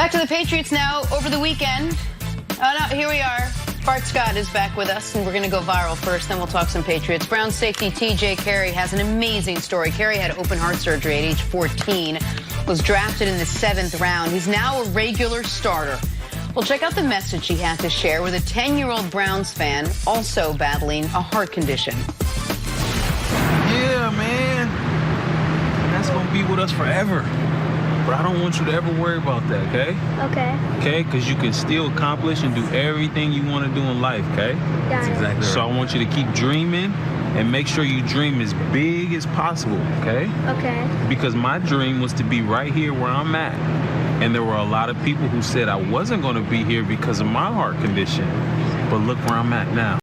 Back to the Patriots now. Over the weekend, here we are. Bart Scott is back with us, and we're going to go viral first, then we'll talk some Patriots. Brown safety T.J.Carrie has an amazing story. Carrie had open heart surgery at age 14, was drafted in the 7th round. He's now a regular starter. Well, check out the message he had to share with a 10-year-old Browns fan also battling a heart condition. Yeah, man. That's going to be with us forever. But I don't want you to ever worry about that, okay? Okay. Okay? Because you can still accomplish and do everything you want to do in life, okay? That's exactly right. So I want you to keep dreaming and make sure you dream as big as possible, okay? Okay. Because my dream was to be right here where I'm at. And there were a lot of people who said I wasn't going to be here because of my heart condition. But look where I'm at now.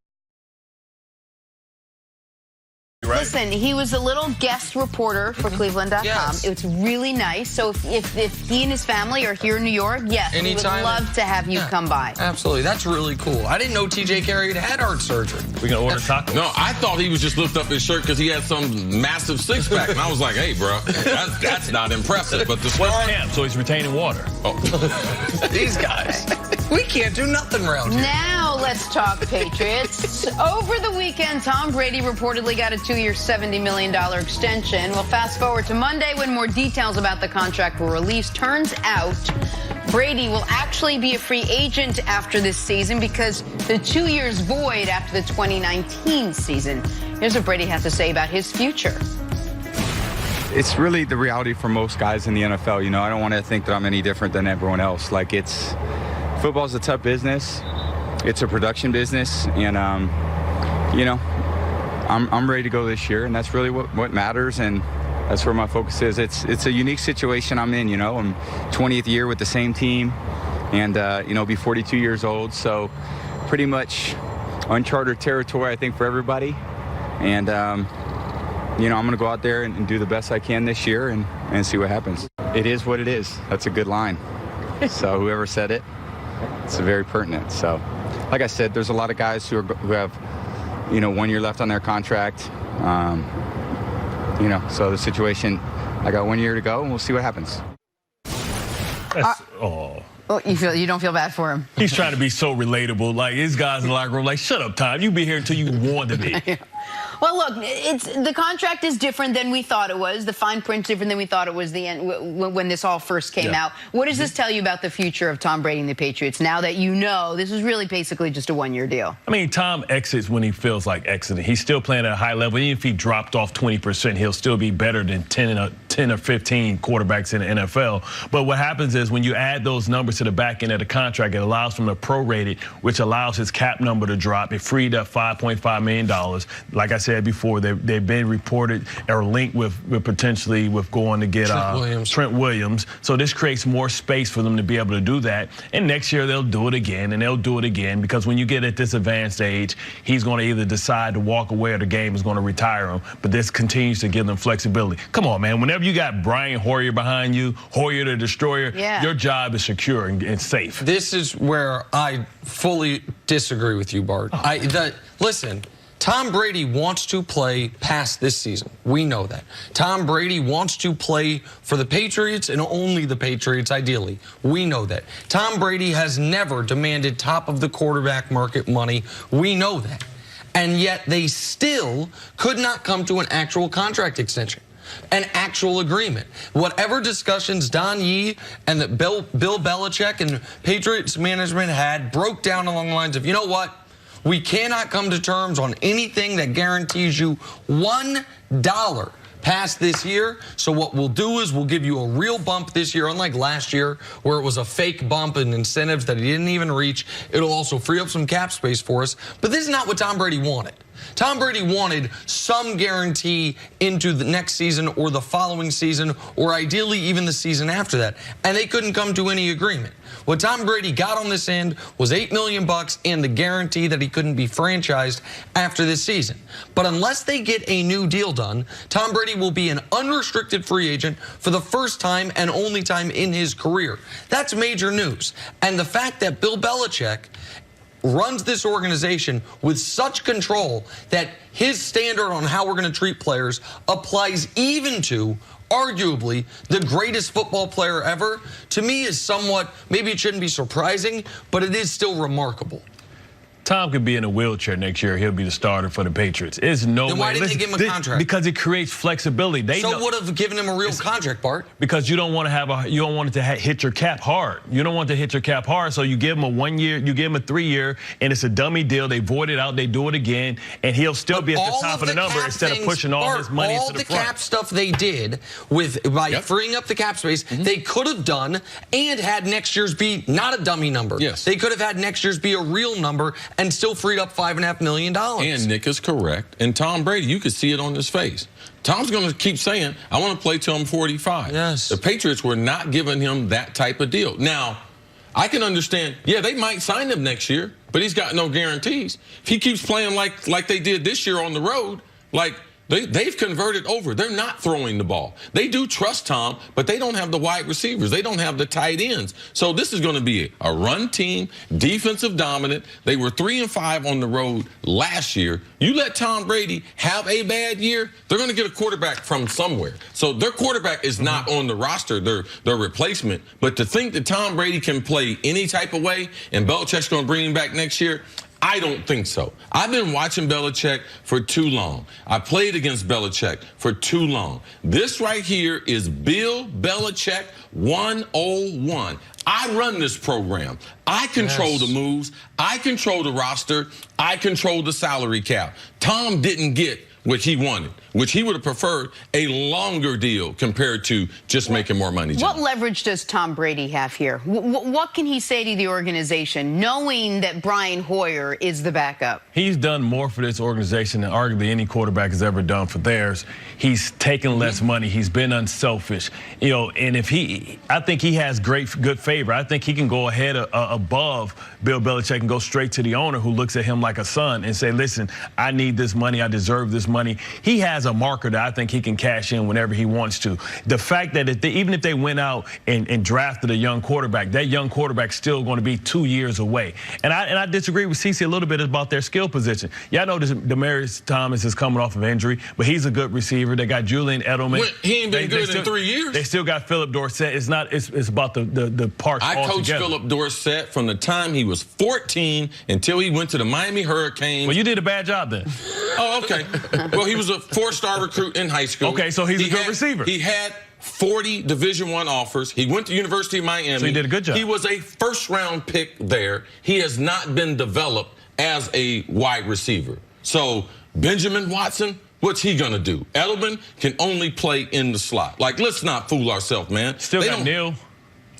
Right. Listen, he was a little guest reporter for Cleveland.com. Yes. It's really nice. So if he and his family are here in New York, yes, anytime, we would love to have you come by. Absolutely. That's really cool. I didn't know T.J.Carrie had heart surgery. We're going to order tacos. No, I thought he was just lifting up his shirt because he had some massive six-pack. And I was like, hey, bro, that's not impressive. But the star... Well, camp, so he's retaining water. Oh. These guys. We can't do nothing around here. Now let's talk Patriots. Over the weekend, Tom Brady reportedly got a 2-year, $70 million extension. Well, fast forward to Monday when more details about the contract were released. Turns out Brady will actually be a free agent after this season because the 2 years void after the 2019 season. Here's what Brady has to say about his future. It's really the reality for most guys in the NFL. You know, I don't want to think that I'm any different than everyone else. Like, football's a tough business. It's a production business, and you know, I'm ready to go this year, and that's really what matters, and that's where my focus is. It's a unique situation I'm in. You know, I'm 20th year with the same team, and you know, be 42 years old, so pretty much uncharted territory, I think, for everybody. And you know, I'm going to go out there and do the best I can this year and see what happens. It is what it is. That's a good line. So whoever said it, it's very pertinent. So, like I said, there's a lot of guys who have, you know, 1 year left on their contract. You know, so the situation, I got 1 year to go, and we'll see what happens. Oh, you don't feel bad for him? He's trying to be so relatable. Like, his guys in the locker room, like, shut up, Tom. You be here until you want to be. Well, look, the contract is different than we thought it was. The fine print's different than we thought it was when this all first came out. What does this tell you about the future of Tom Brady and the Patriots now that you know this is really basically just a 1 year deal? I mean, Tom exits when he feels like exiting. He's still playing at a high level. Even if he dropped off 20%, he'll still be better than 10 or 15 quarterbacks in the NFL. But what happens is when you add those numbers to the back end of the contract, it allows him to prorate it, which allows his cap number to drop. It freed up $5.5 million. Like I said before, they've been reported or linked with potentially with going to get Trent Williams. So this creates more space for them to be able to do that. And next year they'll do it again, and they'll do it again, because when you get at this advanced age, he's going to either decide to walk away or the game is going to retire him. But this continues to give them flexibility. Come on, man. Whenever you got Brian Hoyer behind you, Hoyer the Destroyer, your job is secure and safe. This is where I fully disagree with you, Bart. Listen, Tom Brady wants to play past this season. We know that. Tom Brady wants to play for the Patriots and only the Patriots, ideally. We know that. Tom Brady has never demanded top of the quarterback market money. We know that. And yet they still could not come to an actual contract extension, an actual agreement. Whatever discussions Don Yee and Bill Belichick and Patriots management had broke down along the lines of, you know what? We cannot come to terms on anything that guarantees you $1 past this year. So what we'll do is we'll give you a real bump this year, unlike last year where it was a fake bump and incentives that he didn't even reach. It'll also free up some cap space for us. But this is not what Tom Brady wanted. Tom Brady wanted some guarantee into the next season or the following season, or ideally even the season after that. And they couldn't come to any agreement. What Tom Brady got on this end was $8 million and the guarantee that he couldn't be franchised after this season. But unless they get a new deal done, Tom Brady will be an unrestricted free agent for the first time and only time in his career. That's major news. And the fact that Bill Belichick runs this organization with such control that his standard on how we're going to treat players applies even to arguably the greatest football player ever, to me is somewhat, maybe it shouldn't be surprising, but it is still remarkable. Tom could be in a wheelchair next year. He'll be the starter for the Patriots. It's no way. Then why didn't they give him a contract? Because it creates flexibility. They would have given him a real contract, Bart. Because you don't want it to hit your cap hard. You don't want to hit your cap hard, so you give him a 1 year, you give him a 3 year, and it's a dummy deal. They void it out, they do it again, and he'll still be at the top of the number instead of pushing all his money into the front. All the cap stuff they did by freeing up the cap space, they could have done and had next year's be not a dummy number. Yes. They could have had next year's be a real number and still freed up $5.5 million. And Nick is correct. And Tom Brady, you could see it on his face. Tom's going to keep saying, I want to play till I'm 45. Yes. The Patriots were not giving him that type of deal. Now, I can understand, yeah, they might sign him next year, but he's got no guarantees. If he keeps playing like they did this year on the road, like they've converted over. They're not throwing the ball. They do trust Tom, but they don't have the wide receivers. They don't have the tight ends. So this is going to be a run team, defensive dominant. They were 3-5 on the road last year. You let Tom Brady have a bad year, they're going to get a quarterback from somewhere. So their quarterback is not on the roster, their replacement. But to think that Tom Brady can play any type of way and Belichick's going to bring him back next year, I don't think so. I've been watching Belichick for too long. I played against Belichick for too long. This right here is Bill Belichick 101. I run this program. I control the moves. I control the roster. I control the salary cap. Tom didn't get what he wanted, which he would have preferred a longer deal compared to just making more money. What leverage does Tom Brady have here? What can he say to the organization, knowing that Brian Hoyer is the backup? He's done more for this organization than arguably any quarterback has ever done for theirs. He's taken less money. He's been unselfish. You know, and I think he has good favor. I think he can go ahead above Bill Belichick and go straight to the owner who looks at him like a son and say, listen, I need this money. I deserve this money. He has a marker that I think he can cash in whenever he wants to. The fact that even if they went out and drafted a young quarterback, that young quarterback's still going to be 2 years away. And I disagree with CeCe a little bit about their skill position. Yeah, I know Demaryius Thomas is coming off of injury, but he's a good receiver. They got Julian Edelman. He ain't been good in 3 years. They still got Philip Dorsett. It's about the parts I coached Philip Dorsett from the time he was 14 until he went to the Miami Hurricanes. Well, you did a bad job then. Oh, okay. Well, he was a 4-star recruit in high school. Okay, so he's a good receiver. He had 40 Division I offers. He went to University of Miami. So he did a good job. He was a first-round pick there. He has not been developed as a wide receiver. So Benjamin Watson, what's he going to do? Edelman can only play in the slot. Like, let's not fool ourselves, man. Still got Neil.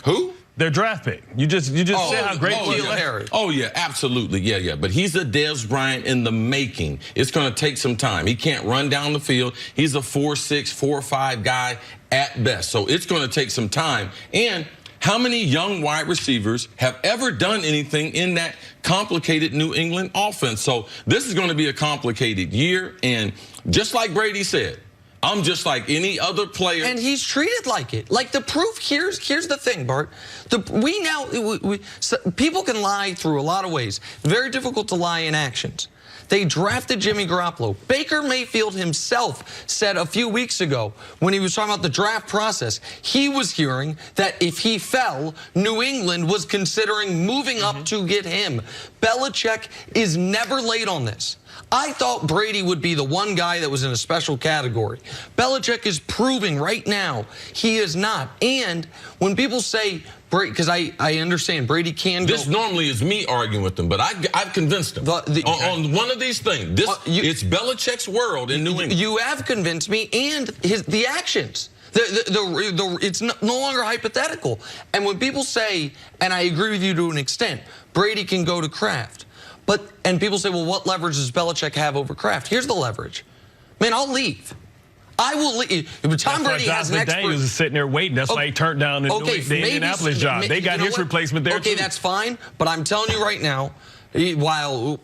Who? Their draft pick. You just said how great he is. Harry. Oh, yeah, absolutely. Yeah. But he's a Dez Bryant in the making. It's going to take some time. He can't run down the field. He's a 4'6", 4'5" guy at best. So it's going to take some time. And how many young wide receivers have ever done anything in that complicated New England offense? So this is going to be a complicated year. And just like Brady said, I'm just like any other player. And he's treated like it. Like the proof, here's the thing, Bart. People can lie through a lot of ways. Very difficult to lie in actions. They drafted Jimmy Garoppolo. Baker Mayfield himself said a few weeks ago when he was talking about the draft process, he was hearing that if he fell, New England was considering moving up to get him. Belichick is never late on this. I thought Brady would be the one guy that was in a special category. Belichick is proving right now he is not. And when people say, because I understand Brady can This normally is me arguing with them, but I've convinced them on one of these things. It's Belichick's world in New England. You have convinced me, and the actions. It's no longer hypothetical. And when people say, and I agree with you to an extent, Brady can go to Kraft. And people say, well, what leverage does Belichick have over Kraft? Here's the leverage. Man, I'll leave. I will leave. Tom Brady has an expert. Daniels is sitting there waiting. That's why he turned down the Indianapolis job. They got his replacement there, too. Okay, that's fine. But I'm telling you right now, While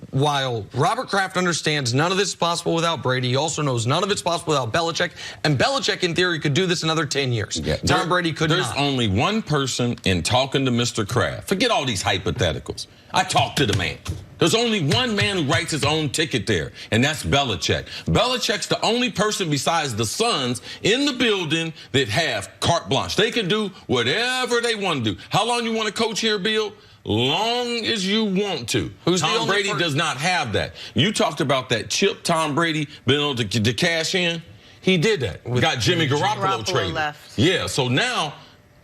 Robert Kraft understands none of this is possible without Brady, he also knows none of it's possible without Belichick. And Belichick, in theory, could do this another 10 years. Yeah, Tom Brady could not. There's only one person in talking to Mr. Kraft. Forget all these hypotheticals. I talked to the man. There's only one man who writes his own ticket there, and that's Belichick. Belichick's the only person besides the Suns in the building that have carte blanche. They can do whatever they want to do. How long you want to coach here, Bill? Long as you want to. Tom Brady does not have that. You talked about that chip Tom Brady being able to cash in. He did that. We got Jimmy Garoppolo traded. Left. Yeah, so now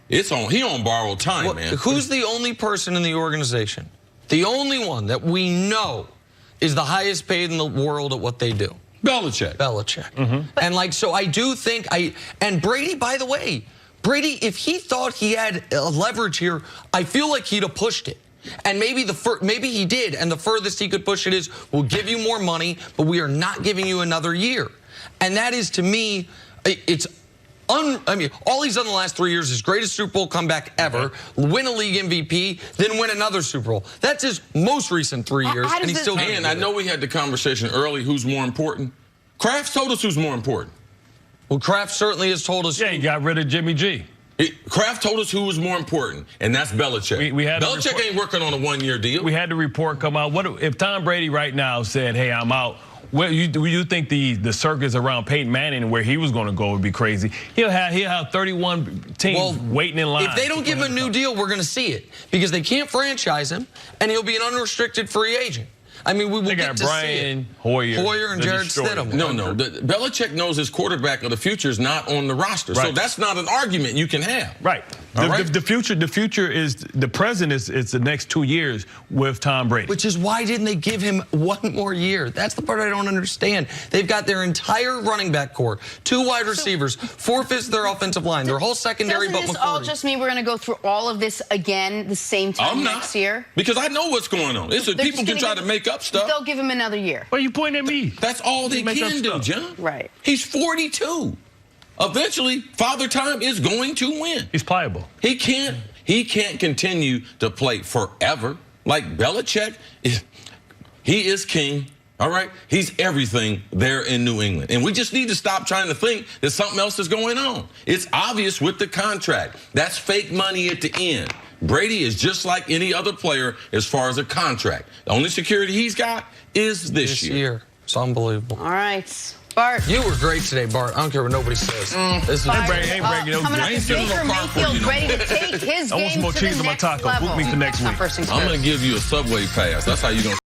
it's on. He on borrowed time, man. Who's the only person in the organization? The only one that we know is the highest paid in the world at what they do. Belichick. And so I do think and Brady, by the way, Brady, if he thought he had a leverage here, I feel like he'd have pushed it. And maybe he did, and the furthest he could push it is, we'll give you more money, but we are not giving you another year. And that is, to me, all he's done the last 3 years is greatest Super Bowl comeback ever, win a league MVP, then win another Super Bowl. That's his most recent 3 years, and he's still. And I know we had the conversation early. Who's more important? Kraft told us who's more important. Well, Kraft certainly has told us. Yeah, he got rid of Jimmy G. Kraft told us who was more important, and that's Belichick. Belichick ain't working on a one-year deal. We had the report come out. What if Tom Brady right now said, "Hey, I'm out"? Do you think the circus around Peyton Manning and where he was going to go would be crazy? He'll have 31 teams waiting in line. If they don't give him a new deal, we're going to see it because they can't franchise him, and he'll be an unrestricted free agent. I mean, we will get to Brian see it. Hoyer and Jared Stidham. No. Belichick knows his quarterback of the future is not on the roster. Right. So that's not an argument you can have. Right. The future is the present is the next 2 years with Tom Brady. Which is why didn't they give him one more year? That's the part I don't understand. They've got their entire running back core, 2 wide receivers, 4/5 of their offensive line, their whole secondary. Doesn't this all just mean we're going to go through all of this again the same time next year? Because I know what's going on. People can try to make up stuff. They'll give him another year. Why are you pointing at me? That's all they can do, John. Right. He's 42. Eventually, Father Time is going to win. He's pliable. He can't continue to play forever. Like Belichick, he is king. All right? He's everything there in New England. And we just need to stop trying to think that something else is going on. It's obvious with the contract. That's fake money at the end. Brady is just like any other player as far as a contract. The only security he's got is this year. It's unbelievable. All right. Bart. You were great today, Bart. I don't care what nobody says. This is Coming up, Baker Mayfield ready to take his game to the next level. Book me for next week. I'm going to give you a Subway pass. That's how you're going to